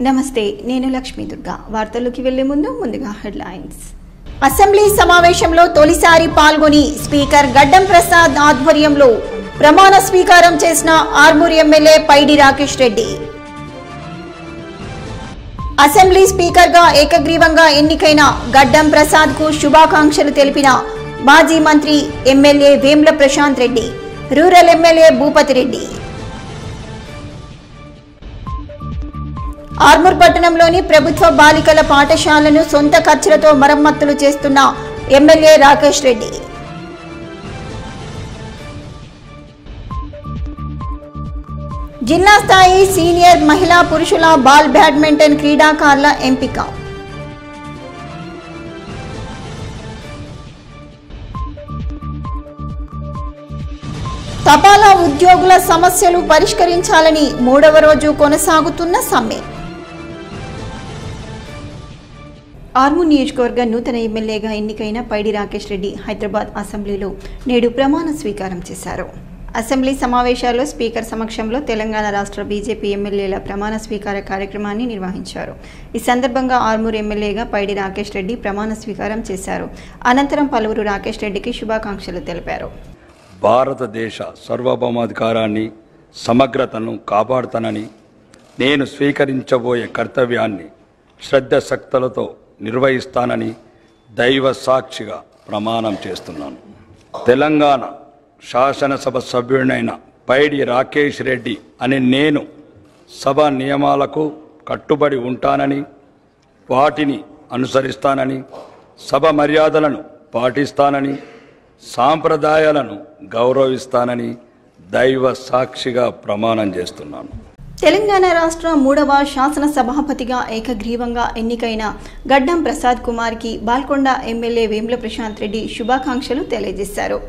నమస్తే, నేను లక్ష్మీ దుర్గా. వార్తల్లోకి వెళ్లే ముందుగా హెడ్లైన్స్. అసెంబ్లీ సమావేశంలో తొలిసారి పాల్గొని స్పీకర్ గడ్డం ప్రసాద్ ఆధ్వర్యంలో ప్రమాణ స్వీకారం చేసిన ఆర్మూర్ ఎమ్మెల్యే పైడి రాకేష్ రెడ్డి. అసెంబ్లీ స్పీకర్ గా ఏకగ్రీవంగా ఎన్నికైన గడ్డం ప్రసాద్ కు శుభాకాంక్షలు తెలిపిన మాజీ మంత్రి MLA Vemula Prashanth Reddy, rural MLA Bhupathi Reddy. Armoor పట్టణంలోని ప్రభుత్వ బాలికల పాఠశాలను సొంత ఖర్చులతో మరమ్మతులు చేస్తున్న ఎమ్మెల్యే రాకేష్ రెడ్డి. జిల్లా స్థాయి సీనియర్ మహిళా పురుషుల బాల్ బ్యాడ్మింటన్ క్రీడాకారుల ఎంపిక. తపాలా ఉద్యోగుల సమస్యలు పరిష్కరించాలని 3వ రోజు కొనసాగుతున్న సమ్మె. ఆర్మూర్ నియోజకవర్గ నూతన ఎమ్మెల్యేగా ఎన్నికైన పైడి రాకేష్ రెడ్డి హైదరాబాద్ అసెంబ్లీలో నేడు ప్రమాణ స్వీకారం చేశారు. అసెంబ్లీ సమావేశాల్లో స్పీకర్ సమక్షంలో తెలంగాణ రాష్ట్ర బీజేపీ ఎమ్మెల్యేల ప్రమాణ స్వీకార కార్యక్రమాన్ని నిర్వహించారు. ఈ సందర్భంగా ఆర్మూర్ ఎమ్మెల్యేగా పైడి రాకేష్ రెడ్డి ప్రమాణ స్వీకారం చేశారు. అనంతరం పలువురు రాకేష్ రెడ్డికి శుభాకాంక్షలు తెలిపారు. భారతదేశ సార్వభౌమాధికారాన్ని, సమగ్రతను కాపాడుతానని, నేను స్వీకరించబోయే కర్తవ్యాన్ని శ్రద్ధశక్తులతో నిర్వహిస్తానని దైవ సాక్షిగా ప్రమాణం చేస్తున్నాను. తెలంగాణ శాసనసభ సభ్యుడైన పైడి రాకేష్ రెడ్డి అని నేను సభ నియమాలకు కట్టుబడి ఉంటానని, వాటిని అనుసరిస్తానని, సభ మర్యాదలను పాటిస్తానని, సాంప్రదాయాలను గౌరవిస్తానని దైవ సాక్షిగా ప్రమాణం చేస్తున్నాను. తెలంగాణ రాష్ట్ర 3వ శాసనసభాపతిగా ఏకగ్రీవంగా ఎన్నికైన గడ్డం ప్రసాద్ కుమార్కి బాల్కొండ ఎమ్మెల్యే వేముల ప్రశాంత్ రెడ్డి శుభాకాంక్షలు తెలియజేశారు.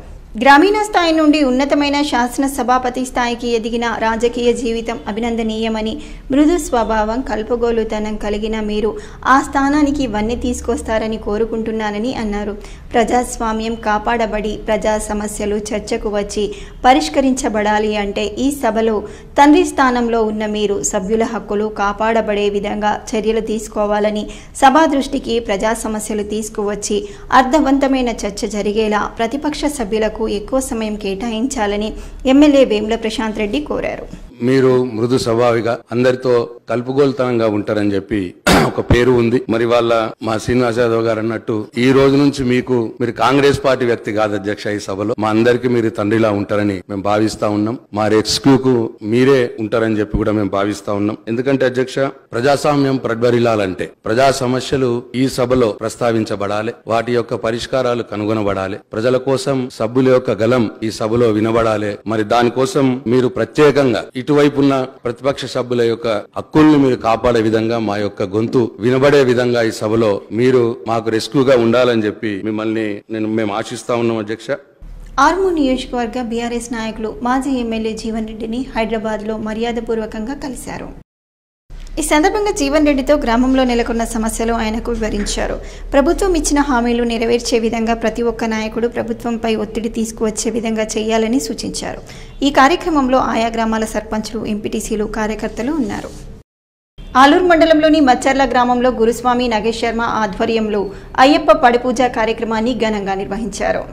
గ్రామీణ స్థాయి నుండి ఉన్నతమైన శాసనసభాపతి స్థాయికి ఎదిగిన రాజకీయ జీవితం అభినందనీయమని, మృదు స్వభావం, కల్పగోలుతనం కలిగిన మీరు ఆ స్థానానికి వన్నె తీసుకొస్తారని కోరుకుంటున్నానని అన్నారు. ప్రజాస్వామ్యం కాపాడబడి ప్రజా సమస్యలు చర్చకు వచ్చి పరిష్కరించబడాలి అంటే ఈ సభలో తండ్రి స్థానంలో ఉన్న మీరు సభ్యుల హక్కులు కాపాడబడే విధంగా చర్యలు తీసుకోవాలని, సభా దృష్టికి ప్రజా సమస్యలు తీసుకువచ్చి అర్థవంతమైన చర్చ జరిగేలా ప్రతిపక్ష సభ్యులకు ఎక్కువ సమయం కేటాయించాలని ఎమ్మెల్యే వేముల ప్రశాంత్ రెడ్డి కోరారు. మీరు మృదు స్వభావిగా అందరితో కలుపుగోలుతనంగా ఉంటారని చెప్పి ఒక పేరు ఉంది. మరి వాళ్ళ మా శ్రీనివాస్ యాదవ్ గారు అన్నట్టు ఈ రోజు నుంచి మీరు కాంగ్రెస్ పార్టీ వ్యక్తి కాదు అధ్యక్ష. ఈ సభలో మా అందరికి మీరు తండ్రిలా ఉంటారని మేము భావిస్తా ఉన్నాం. మా రెస్క్యూ కు మీరే ఉంటారని చెప్పి కూడా మేము భావిస్తా ఉన్నాం. ఎందుకంటే అధ్యక్ష, ప్రజాస్వామ్యం ప్రజ్వరిల్లాలంటే ప్రజా సమస్యలు ఈ సభలో ప్రస్తావించబడాలి, వాటి యొక్క పరిష్కారాలు కనుగొనబడాలి, ప్రజల కోసం సభ్యుల యొక్క గలం ఈ సభలో వినబడాలి. మరి దానికోసం మీరు ప్రత్యేకంగా ఇటువైపున్న ప్రతిపక్ష సభ్యుల యొక్క హక్కుల్ని మీరు కాపాడే విధంగా, మా యొక్క గొంతు వినబడే విధంగా ఈ సభలో మీరు మాకు రెస్క్యూగా ఉండాలని చెప్పి మేము ఆశిస్తా ఉన్నాం అధ్యక్ష. ఆర్మూర్ నియోజకవర్గ బీఆర్ఎస్ నాయకులు మాజీ ఎమ్మెల్యే జీవన్ రెడ్డిని హైదరాబాద్ లో మర్యాదపూర్వకంగా కలిశారు. ఈ సందర్భంగా జీవన్ రెడ్డితో గ్రామంలో నెలకొన్న సమస్యలు ఆయనకు వివరించారు. ప్రభుత్వం ఇచ్చిన హామీలు నెరవేర్చే విధంగా ప్రతి ఒక్క నాయకుడు ప్రభుత్వంపై ఒత్తిడి తీసుకువచ్చే విధంగా చేయాలని సూచించారు. ఈ కార్యక్రమంలో ఆయా గ్రామాల సర్పంచ్లు, ఎంపీటీసీలు, కార్యకర్తలు ఉన్నారు. ఆలూరు మండలంలోని మచ్చర్ల గ్రామంలో గురుస్వామి నగేష్ శర్మ ఆధ్వర్యంలో అయ్యప్ప పడిపూజ కార్యక్రమాన్ని ఘనంగా నిర్వహించారు.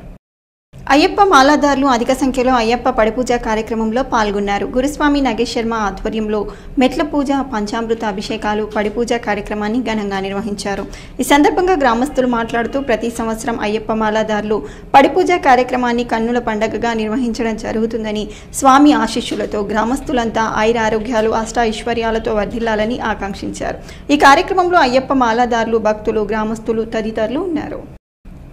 అయ్యప్ప మాలాదారులు అధిక సంఖ్యలో అయ్యప్ప పడిపూజ కార్యక్రమంలో పాల్గొన్నారు. గురుస్వామి నగేష్ శర్మ ఆధ్వర్యంలో మెట్ల పూజ, పంచామృత అభిషేకాలు, పడిపూజ కార్యక్రమాన్ని ఘనంగా నిర్వహించారు. ఈ సందర్భంగా గ్రామస్తులు మాట్లాడుతూ ప్రతి సంవత్సరం అయ్యప్ప మాలాదారులు పడిపూజ కార్యక్రమాన్ని కన్నుల పండగగా నిర్వహించడం జరుగుతుందని, స్వామి ఆశీస్సులతో గ్రామస్తులంతా ఆయురారోగ్యాలు, అష్టైశ్వర్యాలతో వర్ధిల్లాలని ఆకాంక్షించారు. ఈ కార్యక్రమంలో అయ్యప్ప మాలాదారులు, భక్తులు, గ్రామస్తులు తదితరులు ఉన్నారు.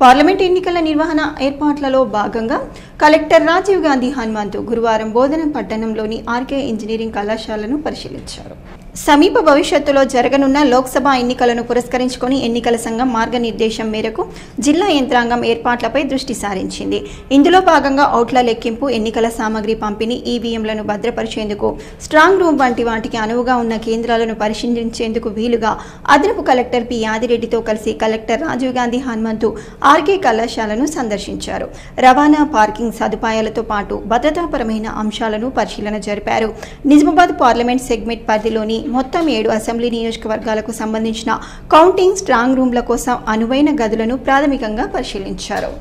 పార్లమెంట్ ఎన్నికల నిర్వహణ ఏర్పాట్లలో భాగంగా కలెక్టర్ రాజీవ్ గాంధీ హనుమంతు గురువారం బోధన పట్టణంలోని ఆర్కే ఇంజనీరింగ్ కళాశాలను పరిశీలించారు. సమీప భవిష్యత్తులో జరగనున్న లోక్సభ ఎన్నికలను పురస్కరించుకొని ఎన్నికల సంఘం మార్గనిర్దేశం మేరకు జిల్లా యంత్రాంగం ఏర్పాట్లపై దృష్టి సారించింది. ఇందులో భాగంగా ఓట్ల లెక్కింపు, ఎన్నికల సామగ్రి పంపిణీ, ఈవీఎంలను భద్రపరిచేందుకు స్ట్రాంగ్ రూమ్ వంటి వాటికి అనువుగా ఉన్న కేంద్రాలను పరిశీలించేందుకు వీలుగా అదనపు కలెక్టర్ పి యాదిరెడ్డితో కలిసి కలెక్టర్ రాజీవ్ గాంధీ హనుమంతు ఆర్కే కళాశాలను సందర్శించారు. రవాణా, పార్కింగ్ సదుపాయాలతో పాటు భద్రతాపరమైన అంశాలను పరిశీలన జరిపారు. నిజామాబాద్ పార్లమెంట్ సెగ్మెంట్ పరిధిలోని మొత్తం 7 అసెంబ్లీ నియోజకవర్గాలకు సంబంధించిన కౌంటింగ్ స్ట్రాంగ్ రూమ్ల కోసం అనువైన గదులను ప్రాథమికంగా పరిశీలించారు.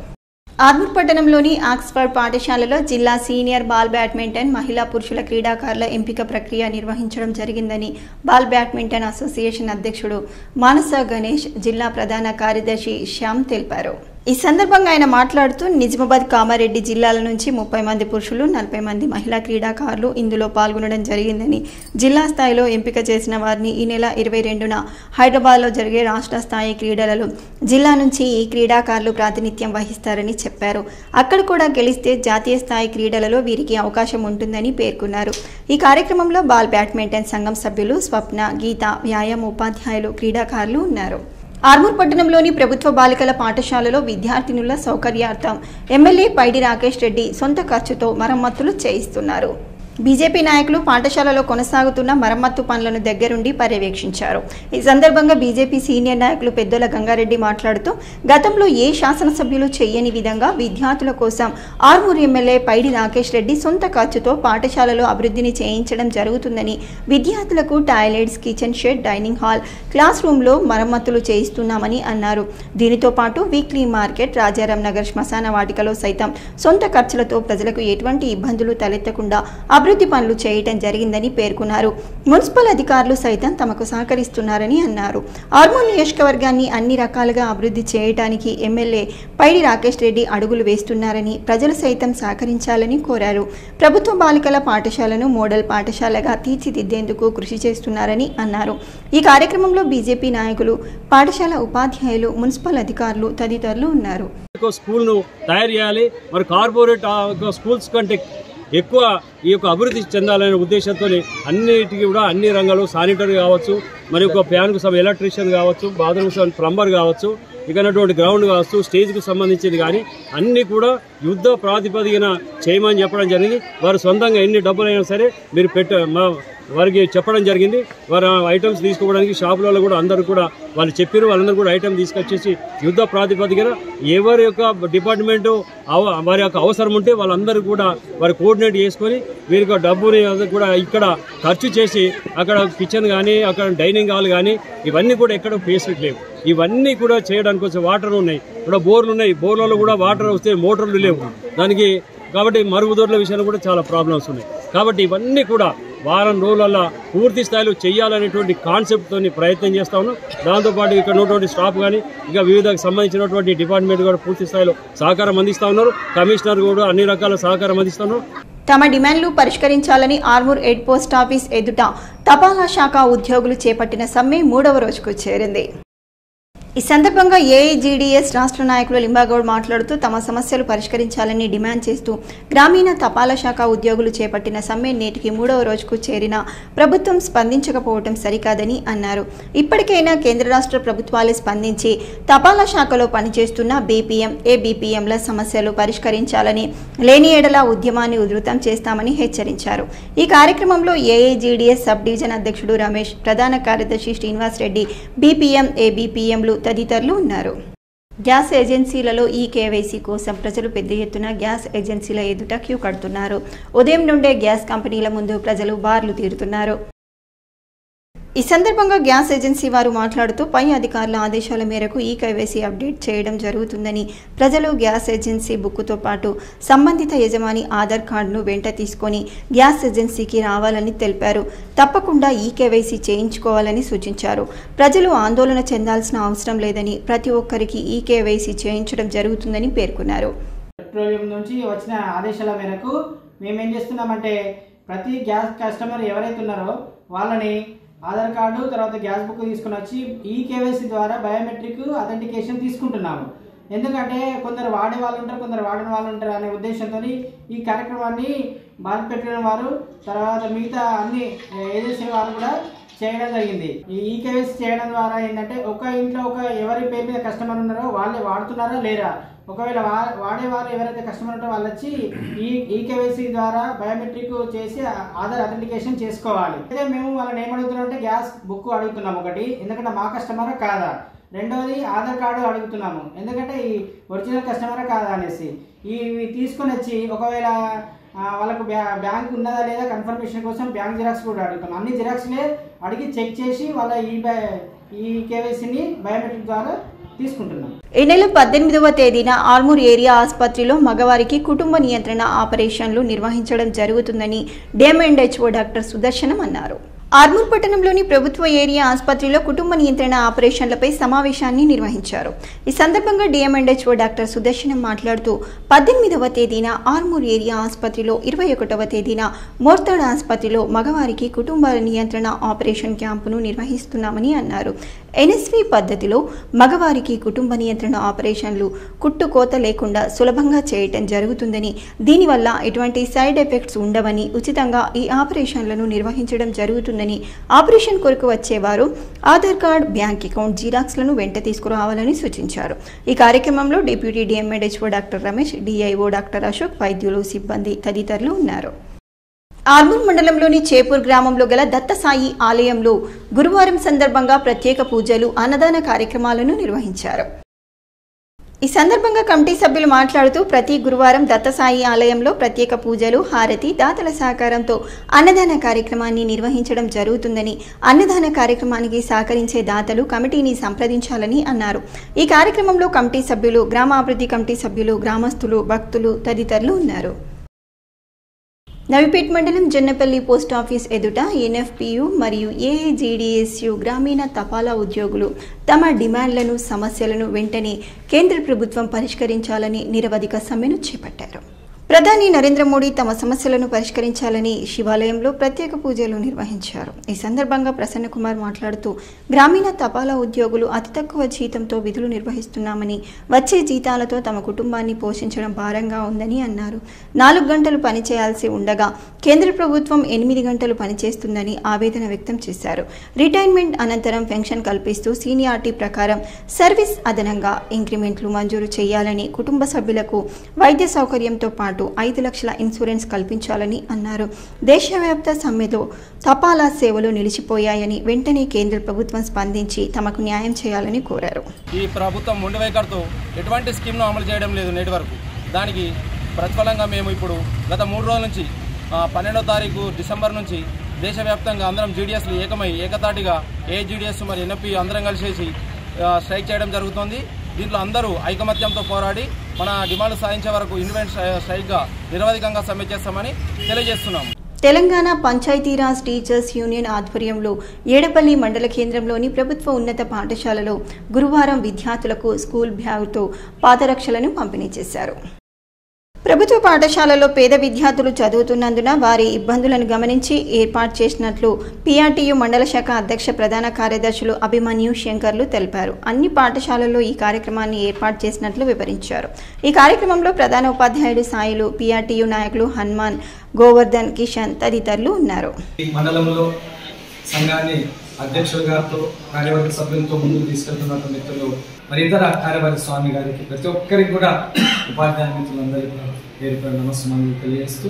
ఆర్మూర్ పట్టణంలోని ఆక్స్ఫర్డ్ పాఠశాలలో జిల్లా సీనియర్ బాల్ బ్యాడ్మింటన్ మహిళా పురుషుల క్రీడాకారుల ఎంపిక ప్రక్రియ నిర్వహించడం జరిగిందని బాల్ బ్యాడ్మింటన్ అసోసియేషన్ అధ్యక్షుడు మానస గణేష్, జిల్లా ప్రధాన కార్యదర్శి శ్యామ్ తెలిపారు. ఈ సందర్భంగా ఆయన మాట్లాడుతూ నిజామాబాద్, కామారెడ్డి జిల్లాల నుంచి 30 మంది పురుషులు, 40 మంది మహిళా క్రీడాకారులు ఇందులో పాల్గొనడం జరిగిందని, జిల్లా స్థాయిలో ఎంపిక చేసిన వారిని ఈ నెల 22న హైదరాబాద్లో జరిగే రాష్ట్ర స్థాయి క్రీడలలో జిల్లా నుంచి ఈ క్రీడాకారులు ప్రాతినిధ్యం వహిస్తారని చెప్పారు. అక్కడ కూడా గెలిస్తే జాతీయ స్థాయి క్రీడలలో వీరికి అవకాశం ఉంటుందని పేర్కొన్నారు. ఈ కార్యక్రమంలో బాల్ బ్యాడ్మింటన్ సంఘం సభ్యులు స్వప్న, గీత, వ్యాయామ ఉపాధ్యాయులు, క్రీడాకారులు ఉన్నారు. ఆర్మూర్ పట్టణంలోని ప్రభుత్వ బాలికల పాఠశాలలో విద్యార్థినుల సౌకర్యార్థం ఎమ్మెల్యే పైడి రాకేష్ రెడ్డి సొంత ఖర్చుతో మరమ్మతులు చేయిస్తున్నారు. బీజేపీ నాయకులు పాఠశాలలో కొనసాగుతున్న మరమ్మత్తు పనులను దగ్గరుండి పర్యవేక్షించారు. ఈ సందర్భంగా బీజేపీ సీనియర్ నాయకులు పెద్దల గంగారెడ్డి మాట్లాడుతూ గతంలో ఏ శాసనసభ్యులు చేయని విధంగా విద్యార్థుల కోసం ఆర్మూర్ ఎమ్మెల్యే పైడి రాకేష్ రెడ్డి సొంత ఖర్చుతో పాఠశాలలో అభివృద్ధిని చేయించడం జరుగుతుందని, విద్యార్థులకు toilets, kitchen shed, dining hall, class రూమ్లో మరమ్మతులు చేయిస్తున్నామని అన్నారు. దీనితో పాటు వీక్లీ మార్కెట్, రాజారాం నగర్ శ్మశాన వాటికలో సైతం సొంత ఖర్చులతో ప్రజలకు ఎటువంటి ఇబ్బందులు తలెత్తకుండా అభివృద్ధి పనులు చేయటం జరిగిందని పేర్కొన్నారు. మున్సిపల్ అధికారులు సైతం తమకు సహకరిస్తున్నారని అన్నారు. ఆర్మూర్ నియోజకవర్గాన్ని అన్ని రకాలుగా అభివృద్ధి చేయడానికి ఎమ్మెల్యే పైడి రాకేష్ రెడ్డి అడుగులు వేస్తున్నారని, ప్రజలు సైతం సహకరించాలని కోరారు. ప్రభుత్వ బాలికల పాఠశాలను మోడల్ పాఠశాలగా తీర్చిదిద్దేందుకు కృషి చేస్తున్నారని అన్నారు. ఈ కార్యక్రమంలో బీజేపీ నాయకులు, పాఠశాల ఉపాధ్యాయులు, మున్సిపల్ అధికారులు తదితరులు ఉన్నారు. స్కూల్ను తయారు చేయాలి, మరి కార్పొరేట్ స్కూల్స్ కంటే ఎక్కువ ఈ యొక్క అభివృద్ధి చెందాలనే ఉద్దేశంతో అన్నిటికీ కూడా అన్ని రంగాలు శానిటరీ కావచ్చు, మరి ఒక ఫ్యాన్కు ఎలక్ట్రీషియన్ కావచ్చు, బాత్రూమ్ ప్లంబర్ కావచ్చు, ఇకనటువంటి గ్రౌండ్ కావచ్చు, స్టేజ్కు సంబంధించింది కానీ అన్నీ కూడా యుద్ధ ప్రాతిపదికన చేయమని చెప్పడం జరిగింది. వారు సొంతంగా ఎన్ని డబ్బులైనా సరే మీరు వారికి చెప్పడం జరిగింది. వారు ఐటమ్స్ తీసుకోవడానికి షాపులలో కూడా అందరూ కూడా వాళ్ళు చెప్పారు. వాళ్ళందరూ కూడా ఐటమ్ తీసుకొచ్చేసి యుద్ధ ప్రాతిపదికన ఎవరి యొక్క డిపార్ట్మెంటు వారి యొక్క అవసరం ఉంటే వాళ్ళందరూ కూడా వారు కోఆర్డినేట్ చేసుకొని వీరికి డబ్బుని కూడా ఇక్కడ ఖర్చు చేసి అక్కడ కిచెన్ కానీ, అక్కడ డైనింగ్ హాల్ కానీ ఇవన్నీ కూడా ఎక్కడ ఫెసిలిటీ లేవు. ఇవన్నీ కూడా చేయడానికి వచ్చే వాటర్ ఉన్నాయి, ఇక్కడ బోర్లు ఉన్నాయి, బోర్లలో కూడా వాటర్ వస్తే మోటార్లు లేవు దానికి. కాబట్టి మరుగుదొడ్ల విషయంలో కూడా చాలా ప్రాబ్లమ్స్ ఉన్నాయి. కాబట్టి ఇవన్నీ కూడా వారం రోజులలో పూర్తి స్థాయిలో చేయాలనేటువంటి కాన్సెప్ట్తో ప్రయత్నం చేస్తా ఉన్నాం. దాంతోపాటు ఇక్కడ ఉన్నటువంటి స్టాఫ్ కానీ ఇంకా వివిధ సంబంధించినటువంటి డిపార్ట్మెంట్ కూడా పూర్తి స్థాయిలో సహకారం అందిస్తూ ఉన్నారు. కమిషనర్ కూడా అన్ని రకాల సహకారం అందిస్తున్నారు. తమ డిమాండ్లు పరిష్కరించాలని ఆర్మూర్ హెడ్ పోస్ట్ ఆఫీస్ ఎదుట తపాలా శాఖ ఉద్యోగులు చేపట్టిన సమ్మె 3వ రోజుకు చేరింది. ఈ సందర్భంగా ఏఐజీడీఎస్ రాష్ట్ర నాయకులు లింబాగౌడ్ మాట్లాడుతూ తమ సమస్యలు పరిష్కరించాలని డిమాండ్ చేస్తూ గ్రామీణ తపాలా శాఖ ఉద్యోగులు చేపట్టిన సమ్మె నేటికి 3వ రోజుకు చేరిన ప్రభుత్వం స్పందించకపోవడం సరికాదని అన్నారు. ఇప్పటికైనా కేంద్ర రాష్ట్ర ప్రభుత్వాలే స్పందించి తపాలా శాఖలో పనిచేస్తున్న బీపీఎం, ఏబీపీఎంల సమస్యలు పరిష్కరించాలని, లేని ఎడల ఉద్యమాన్ని ఉధృతం చేస్తామని హెచ్చరించారు. ఈ కార్యక్రమంలో ఏఐజీడీఎస్ సబ్ డివిజన్ అధ్యక్షుడు రమేష్, ప్రధాన కార్యదర్శి శ్రీనివాస్ రెడ్డి, బీపీఎం, ఏబీపీఎంలు తదితరులు ఉన్నారు. గ్యాస్ ఏజెన్సీలలో ఈ కేవైసీ కోసం ప్రజలు పెద్ద ఎత్తున గ్యాస్ ఏజెన్సీల ఎదుట క్యూ కడుతున్నారు. ఉదయం నుండే గ్యాస్ కంపెనీల ముందు ప్రజలు బార్లు తీరుతున్నారు. ఈ సందర్భంగా గ్యాస్ ఏజెన్సీ వారు మాట్లాడుతూ పై అధికారుల ఆదేశాల మేరకు ఈ కేవైసీ అప్డేట్ చేయడం జరుగుతుందని, ప్రజలు గ్యాస్ ఏజెన్సీ బుక్కుతో పాటు సంబంధిత యజమాని ఆధార్ కార్డును వెంట తీసుకొని గ్యాస్ ఏజెన్సీకి రావాలని తెలిపారు. తప్పకుండా ఈ కేవైసీ చేయించుకోవాలని సూచించారు. ప్రజలు ఆందోళన చెందాల్సిన అవసరం లేదని, ప్రతి ఒక్కరికి ఈ కేవైసీ చేయించడం జరుగుతుందని పేర్కొన్నారు. పెట్రోలియం నుంచి వచ్చిన ఆదేశాల మేరకు మేమేం చేస్తున్నామంటే ప్రతి గ్యాస్ కస్టమర్ ఎవరైతే ఉన్నారో వాళ్ళని ఆధార్ కార్డు తర్వాత గ్యాస్ బుక్ తీసుకుని వచ్చి ఈ కేవైసీ ద్వారా బయోమెట్రిక్ అథెంటికేషన్ తీసుకుంటున్నాము. ఎందుకంటే కొందరు వాడే వాళ్ళు ఉంటారు, కొందరు వాడని వాళ్ళు ఉంటారు అనే ఉద్దేశంతో ఈ కార్యక్రమాన్ని భారత్ పెట్రోలియం వారు తర్వాత మిగతా అన్ని ఏజెన్సీ వారు కూడా చేయడం జరిగింది. ఈ కేవైసీ చేయడం ద్వారా ఏంటంటే ఒక ఇంట్లో ఎవరి పేరు మీద కస్టమర్ ఉన్నారో వాళ్ళే వాడుతున్నారా లేరా, ఒకవేళ వాడేవారు ఎవరైతే కస్టమర్ ఉంటారో వాళ్ళు వచ్చి ఈ కేవైసీ ద్వారా బయోమెట్రిక్ చేసి ఆధార్ అథెంటికేషన్ చేసుకోవాలి. అయితే మేము వాళ్ళని ఏమడుగుతున్నాం అంటే గ్యాస్ బుక్ అడుగుతున్నాం ఒకటి, ఎందుకంటే మా కస్టమరా కాదా, రెండవది ఆధార్ కార్డు అడుగుతున్నాము ఎందుకంటే ఈ ఒరిజినల్ కస్టమరా కాదా అనేసి. ఇవి తీసుకొని వచ్చి ఒకవేళ వాళ్ళకు బ్యాంక్ ఉన్నదా లేదా కన్ఫర్మేషన్ కోసం బ్యాంక్ జిరాక్స్ కూడా అడుగుతాం. అన్ని జిరాక్స్లే అడిగి చెక్ చేసి వాళ్ళ ఈ కేవైసీని బయోమెట్రిక్ ద్వారా తీసుకుంటున్నాం. ఈ నెల 18వ తేదీన ఆర్మూర్ ఏరియా ఆసుపత్రిలో మగవారికి కుటుంబ నియంత్రణ ఆపరేషన్లు నిర్వహించడం జరుగుతుందని డిఎంఎండ్హెచ్ఓ డాక్టర్ సుదర్శనం అన్నారు. ఆర్మూర్ పట్టణంలోని ప్రభుత్వ ఏరియా ఆసుపత్రిలో కుటుంబ నియంత్రణ ఆపరేషన్లపై సమావేశాన్ని నిర్వహించారు. ఈ సందర్భంగా డిఎంఎండ్హెచ్ఓ డాక్టర్ సుదర్శనం మాట్లాడుతూ 18వ తేదీన ఆర్మూర్ ఏరియా ఆసుపత్రిలో, 21వ తేదీన మోర్తాడ్ ఆసుపత్రిలో మగవారికి కుటుంబ నియంత్రణ ఆపరేషన్ క్యాంపును నిర్వహిస్తున్నామని అన్నారు. ఎన్ఎస్వి పద్ధతిలో మగవారికి కుటుంబ నియంత్రణ ఆపరేషన్లు కుట్టుకోత లేకుండా సులభంగా చేయటం జరుగుతుందని, దీనివల్ల ఎటువంటి సైడ్ ఎఫెక్ట్స్ ఉండవని, ఉచితంగా ఈ ఆపరేషన్లను నిర్వహించడం జరుగుతుందని, ఆపరేషన్ కొరకు వచ్చేవారు ఆధార్ కార్డ్, బ్యాంక్ అకౌంట్ జిరాక్స్లను వెంట తీసుకురావాలని సూచించారు. ఈ కార్యక్రమంలో deputy DM and HO doctor Ramesh, DIO doctor Ashok, వైద్యులు, సిబ్బంది తదితరులు ఉన్నారు. ఆర్మూర్ మండలంలోని చేపూర్ గ్రామంలో గల దత్తసాయి ఆలయంలో గురువారం సందర్భంగా ప్రత్యేక పూజలు, అన్నదాన కార్యక్రమాలను నిర్వహించారు. ఈ సందర్భంగా కమిటీ సభ్యులు మాట్లాడుతూ ప్రతి గురువారం దత్తసాయి ఆలయంలో ప్రత్యేక పూజలు, హారతి, దాతల సహకారంతో అన్నదాన కార్యక్రమాన్ని నిర్వహించడం జరుగుతుందని, అన్నదాన కార్యక్రమానికి సహకరించే దాతలు కమిటీని సంప్రదించాలని అన్నారు. ఈ కార్యక్రమంలో కమిటీ సభ్యులు, గ్రామాభివృద్ధి కమిటీ సభ్యులు, గ్రామస్తులు, భక్తులు తదితరులు ఉన్నారు. నవిపేట్ మండలం జన్నపల్లి పోస్టాఫీస్ ఎదుట ఎన్ఎఫ్పియు మరియు ఏఐజీడీఎస్యు గ్రామీణ తపాలా ఉద్యోగులు తమ డిమాండ్లను, సమస్యలను వెంటనే కేంద్ర ప్రభుత్వం పరిష్కరించాలని నిరవధిక సమ్మెను చేపట్టారు. ప్రధాని నరేంద్ర మోడీ తమ సమస్యలను పరిష్కరించాలని శివాలయంలో ప్రత్యేక పూజలు నిర్వహించారు. ఈ సందర్భంగా ప్రసన్న కుమార్ మాట్లాడుతూ గ్రామీణ తపాలా ఉద్యోగులు అతి తక్కువ జీతంతో విధులు నిర్వహిస్తున్నామని, వచ్చే జీతాలతో తమ కుటుంబాన్ని పోషించడం భారంగా ఉందని అన్నారు. 4 గంటలు పనిచేయాల్సి ఉండగా కేంద్ర ప్రభుత్వం 8 గంటలు పనిచేస్తుందని ఆవేదన వ్యక్తం చేశారు. రిటైర్మెంట్ అనంతరం పెన్షన్ కల్పిస్తూ సీనియారిటీ ప్రకారం సర్వీస్ అదనంగా ఇంక్రిమెంట్లు మంజూరు చేయాలని, కుటుంబ సభ్యులకు వైద్య సౌకర్యంతో పాటు 5 లక్షల ఇన్సూరెన్స్ కల్పించాలని అన్నారు. దేశవ్యాప్త సమ్మెతో తపాలా సేవలు నిలిచిపోయాయని, వెంటనే కేంద్ర ప్రభుత్వం స్పందించి తమకు న్యాయం చేయాలని కోరారు. ఈ ప్రభుత్వం మొండి వైఖరితో ఎటువంటి స్కీమ్ను అమలు చేయడం లేదు నేటి వరకు. దానికి ప్రతిఫలంగా మేము ఇప్పుడు గత 3 రోజుల నుంచి 12వ తారీఖు డిసెంబర్ నుంచి దేశవ్యాప్తంగా అందరం జీడీఎస్లు ఏకతాటిగా ఏజీడీఎస్ మరియు ఎన్ఎఫ్పి అందరం కలిసేసి స్ట్రైక్ చేయడం జరుగుతోంది. దీంట్లో అందరూ ఐకమత్యంతో పోరాడి మన డిమాండ్లు సాధించే వరకు ఇండిపెండెంట్ స్ట్రైక్గా నిరవధికంగా సమ్మె చేస్తామని తెలియజేస్తున్నాము. తెలంగాణ పంచాయతీరాజ్ టీచర్స్ యూనియన్ ఆధ్వర్యంలో ఏడపల్లి మండల కేంద్రంలోని ప్రభుత్వ ఉన్నత పాఠశాలలో గురువారం విద్యార్థులకు స్కూల్ బ్యాగుతో పాదరక్షలను పంపిణీ చేశారు. ప్రభుత్వ పాఠశాలలో పేద విద్యార్థులు చదువుతున్నందున వారి ఇబ్బందులను గమనించి ఏర్పాటు చేసినట్లు పీఆర్టీయూ మండల శాఖ అధ్యక్ష ప్రధాన కార్యదర్శులు అభిమన్యు శంకర్లు తెలిపారు. అన్ని పాఠశాలల్లో ఈ కార్యక్రమాన్ని ఏర్పాటు చేసినట్లు వివరించారు. ఈ కార్యక్రమంలో ప్రధాన ఉపాధ్యాయుడు సాయిలు, పీఆర్టీయూ నాయకులు హనుమాన్, గోవర్ధన్, కిషన్ తదితరులు ఉన్నారు. మండలంలో సంఘాన్ని అధ్యక్షుల గారితో, కార్యవర్గ సభ్యులతో ముందుకు తీసుకెళ్తున్న మిత్రులు, మరి ఇతర కార్యవర్గ స్వామి గారికి, ప్రతి ఒక్కరికి కూడా ఉపాధ్యాయ మిత్రులందరికీ పేరు నమస్కారం తెలియజేస్తూ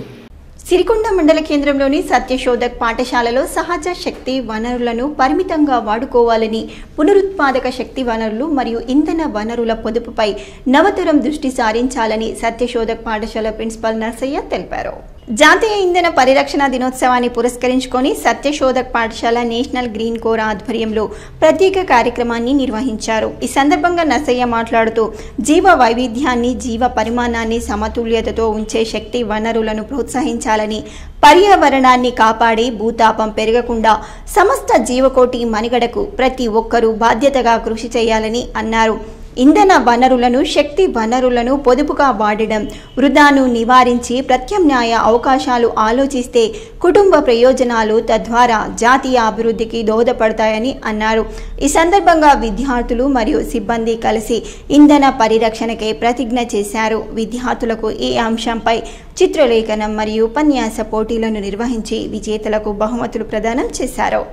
సిరికొండ మండల కేంద్రంలోని సత్యశోధక్ పాఠశాలలో సహజ శక్తి వనరులను పరిమితంగా వాడుకోవాలని, పునరుత్పాదక శక్తి వనరులు మరియు ఇంధన వనరుల పొదుపుపై నవతరం దృష్టి సారించాలని సత్యశోధక్ పాఠశాల ప్రిన్సిపల్ నర్సయ్య తెలిపారు. జాతీయ ఇంధన పరిరక్షణ దినోత్సవాన్ని పురస్కరించుకొని సత్యశోధక్ పాఠశాల నేషనల్ గ్రీన్ కోర్ ఆధ్వర్యంలో ప్రత్యేక కార్యక్రమాన్ని నిర్వహించారు. ఈ సందర్భంగా నర్సయ్య మాట్లాడుతూ జీవ వైవిధ్యాన్ని, జీవ పరిమాణాన్ని సమతుల్యతతో ఉంచే శక్తి వనరులను ప్రోత్సహించాలని, పర్యావరణాన్ని కాపాడి భూతాపం పెరగకుండా సమస్త జీవకోటి మనుగడకు ప్రతి ఒక్కరూ బాధ్యతగా కృషి చేయాలని అన్నారు. ఇంధన వనరులను, శక్తి వనరులను పొదుపుగా వాడడం, వృధాను నివారించి ప్రత్యామ్నాయ అవకాశాలు ఆలోచిస్తే కుటుంబ ప్రయోజనాలు, తద్వారా జాతీయ అభివృద్ధికి దోహదపడతాయని అన్నారు. ఈ సందర్భంగా విద్యార్థులు మరియు సిబ్బంది కలిసి ఇంధన పరిరక్షణకై ప్రతిజ్ఞ చేశారు. విద్యార్థులకు ఈ అంశంపై చిత్రలేఖనం మరియు ఉపన్యాస పోటీలను నిర్వహించి విజేతలకు బహుమతులు ప్రదానం చేశారు.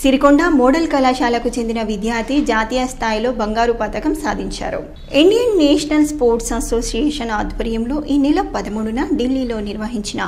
సిరికొండ మోడల్ కళాశాలకు చెందిన విద్యార్థి జాతీయ స్థాయిలో బంగారు పతకం సాధించారు. ఇండియన్ నేషనల్ స్పోర్ట్స్ అసోసియేషన్ ఆధ్వర్యంలో ఈ నెల 13న ఢిల్లీలో నిర్వహించిన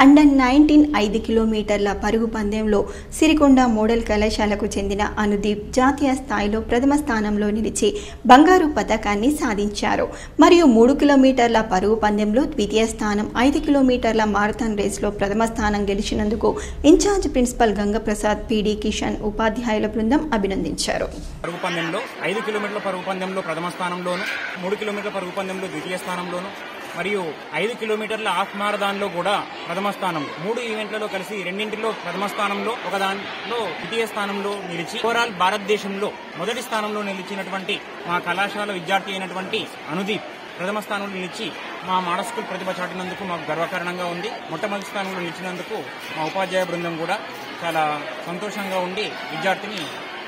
అండర్-19 5 కిలోమీటర్ల పరుగు పందెంలో సిరికొండ మోడల్ కళాశాలకు చెందిన అనుదీప్ జాతీయ స్థాయిలో ప్రథమ స్థానంలో నిలిచి బంగారు పతకాన్ని సాధించారు. మరియు 3 కిలోమీటర్ల పరుగు పందెంలో ద్వితీయ స్థానం, 5 కిలోమీటర్ల మారథాన్ రేస్లో ప్రథమ స్థానం గెలిచినందుకు incharge principal Gangaprasad, PD Kishan, ఉపాధ్యాయుల బృందం అభినందించారు. పరుగు పందెంలో 5 కిలోమీటర్ల పరుగు పందెంలో ప్రథమ స్థానంలోను, 3 కిలోమీటర్ల పరుగు పందెంలో ద్వితీయ స్థానంలోను మరియు 5 కిలోమీటర్ల హాఫ్ మారథాన్లో కూడా ప్రథమ స్థానం, 3 ఈవెంట్లలో కలిసి రెండింటిలో ప్రథమ స్థానంలో, ఒక దాంట్లో ద్వితీయ స్థానంలో నిలిచి ఓవరాల్ భారతదేశంలో మొదటి స్థానంలో నిలిచినటువంటి మా కళాశాల విద్యార్థి అయినటువంటి అనుదీప్ ప్రథమ స్థానంలో నిలిచి మా మోడల్ స్కూల్ ప్రతిభ చాటినందుకు మాకు గర్వకారణంగా ఉంది. మొట్టమొదటి స్థానంలో నిలిచినందుకు మా ఉపాధ్యాయ బృందం కూడా చాలా సంతోషంగా ఉండి విద్యార్థిని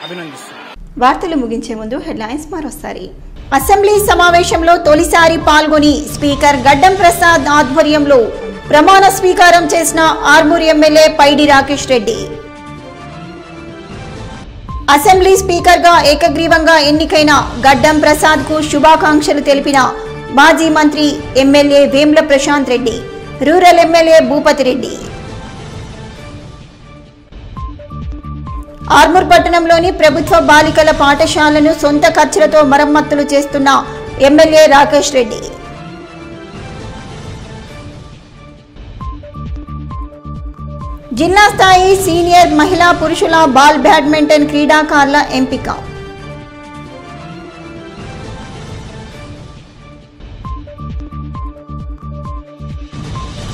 అభినందిస్తుంది. వార్తలు ముగించే ముందు హెడ్లైన్స్ మరోసారి. అసెంబ్లీ సమావేశంలో తొలిసారి పాల్గొని స్పీకర్ గడ్డం ప్రసాద్ ఆధ్వర్యంలో ప్రమాణ స్వీకారం చేసిన ఆర్మూర్ ఎమ్మెల్యే పైడి రాకేష్ రెడ్డి. అసెంబ్లీ స్పీకర్ గా ఏకగ్రీవంగా ఎన్నికైన గడ్డం ప్రసాద్ కు శుభాకాంక్షలు తెలిపిన మాజీ మంత్రి MLA Vemula Prashanth Reddy, rural MLA Bhupathi Reddy. Armoor పట్టణంలోని ప్రభుత్వ బాలికల పాఠశాలను సొంత ఖర్చులతో మరమ్మతులు చేస్తున్న ఎమ్మెల్యే రాకేష్ రెడ్డి. జిల్లా స్థాయి సీనియర్ మహిళా పురుషుల బాల్ బ్యాడ్మింటన్ క్రీడాకారుల ఎంపిక.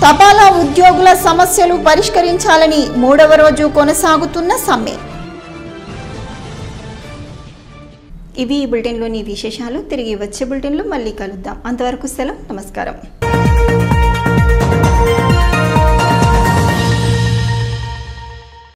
తపాలా ఉద్యోగుల సమస్యలు పరిష్కరించాలని 3వ రోజు కొనసాగుతున్న సమ్మె. ఇవి ఈ బులెటిన్లోని విశేషాలు. తిరిగి వచ్చే బులెటిన్లో మళ్ళీ కలుద్దాం. అంతవరకు సెలవు. నమస్కారం.